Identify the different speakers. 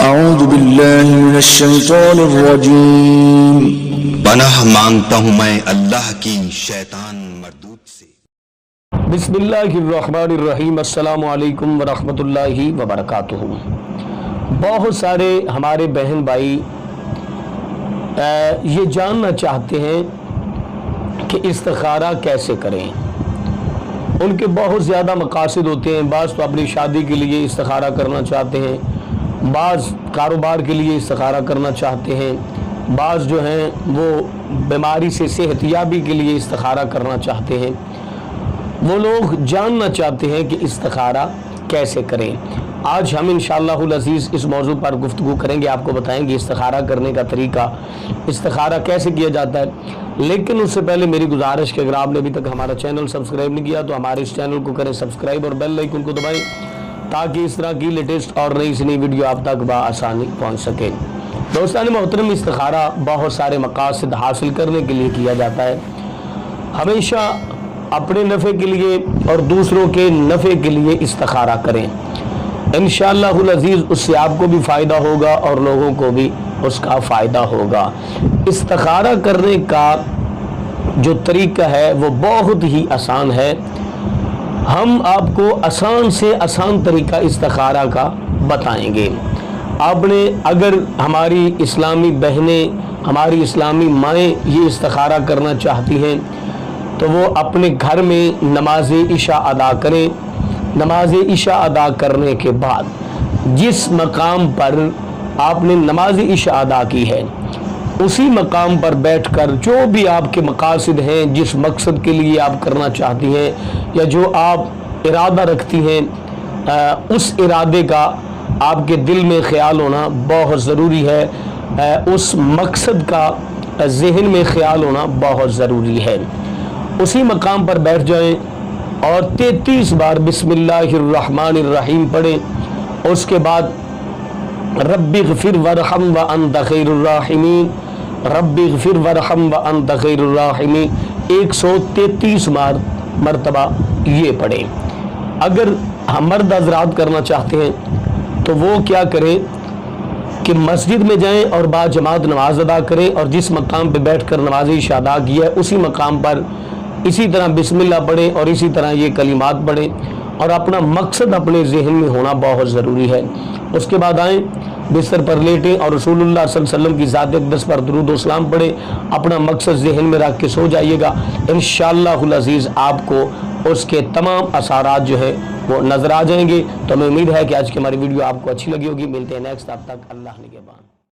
Speaker 1: اعوذ باللہ من الشیطان الرجیم۔
Speaker 2: پناہ مانگتا ہوں میں اللہ کی شیطان مردود سے۔
Speaker 3: بسم اللہ الرحمن الرحیم۔ السلام علیکم ورحمۃ اللہ وبرکاتہ۔ بہت سارے ہمارے بہن بھائی یہ جاننا چاہتے ہیں کہ استخارہ کیسے کریں۔ ان کے بہت زیادہ مقاصد ہوتے ہیں، بعض تو اپنی شادی کے لیے استخارہ کرنا چاہتے ہیں، بعض کاروبار کے لیے استخارہ کرنا چاہتے ہیں، بعض جو ہیں وہ بیماری سے صحت یابی کے لیے استخارہ کرنا چاہتے ہیں۔ وہ لوگ جاننا چاہتے ہیں کہ استخارہ کیسے کریں۔ آج ہم انشاءاللہ العزیز اس موضوع پر گفتگو کریں گے، آپ کو بتائیں گے استخارہ کرنے کا طریقہ، استخارہ کیسے کیا جاتا ہے۔ لیکن اس سے پہلے میری گزارش کہ اگر آپ نے ابھی تک ہمارا چینل سبسکرائب نہیں کیا تو ہمارے اس چینل کو کریں سبسکرائب اور بیل آئیکن کو دبائیں تاکہ اس طرح کی لیٹسٹ اور نئی سے نئی ویڈیو آپ تک بآسانی پہنچ سکے۔ دوستان محترم، استخارہ بہت سارے مقاصد حاصل کرنے کے لیے کیا جاتا ہے۔ ہمیشہ اپنے نفع کے لیے اور دوسروں کے نفع کے لیے استخارہ کریں، انشاءاللہ العزیز اس سے آپ کو بھی فائدہ ہوگا اور لوگوں کو بھی اس کا فائدہ ہوگا۔ استخارہ کرنے کا جو طریقہ ہے وہ بہت ہی آسان ہے۔ ہم آپ کو آسان سے آسان طریقہ استخارہ کا بتائیں گے۔ آپ نے اگر ہماری اسلامی بہنیں، ہماری اسلامی مائیں یہ استخارہ کرنا چاہتی ہیں تو وہ اپنے گھر میں نماز عشاء ادا کریں۔ نماز عشاء ادا کرنے کے بعد جس مقام پر آپ نے نماز عشاء ادا کی ہے اسی مقام پر بیٹھ کر جو بھی آپ کے مقاصد ہیں، جس مقصد کے لیے آپ کرنا چاہتی ہیں یا جو آپ ارادہ رکھتی ہیں، اس ارادے کا آپ کے دل میں خیال ہونا بہت ضروری ہے، اس مقصد کا ذہن میں خیال ہونا بہت ضروری ہے۔ اسی مقام پر بیٹھ جائیں اور 33 بار بسم اللہ الرحمن الرحیم پڑھیں۔ اس کے بعد رب اغفر وارحم وانت خیر الراحمین، رب اغفر وارحم وانت خیر الراحمین 133 مرتبہ یہ پڑھیں۔ اگر ہم مرد حضرات کرنا چاہتے ہیں تو وہ کیا کریں کہ مسجد میں جائیں اور با جماعت نماز ادا کریں، اور جس مقام پہ بیٹھ کر نماز عشاء ادا کیا ہے اسی مقام پر اسی طرح بسم اللہ پڑھیں اور اسی طرح یہ کلمات پڑھیں، اور اپنا مقصد اپنے ذہن میں ہونا بہت ضروری ہے۔ اس کے بعد آئیں، بستر پر لیٹیں اور رسول اللہ صلی اللہ علیہ وسلم کی ذات اقدس پر درود و سلام پڑھیں، اپنا مقصد ذہن میں رکھ کے سو جائیے گا۔ انشاءاللہ العزیز آپ کو اس کے تمام اثرات جو ہے وہ نظر آ جائیں گے۔ تو ہمیں امید ہے کہ آج کی ہماری ویڈیو آپ کو اچھی لگی ہوگی۔ ملتے ہیں نیکسٹ، تب تک اللہ نگہبان۔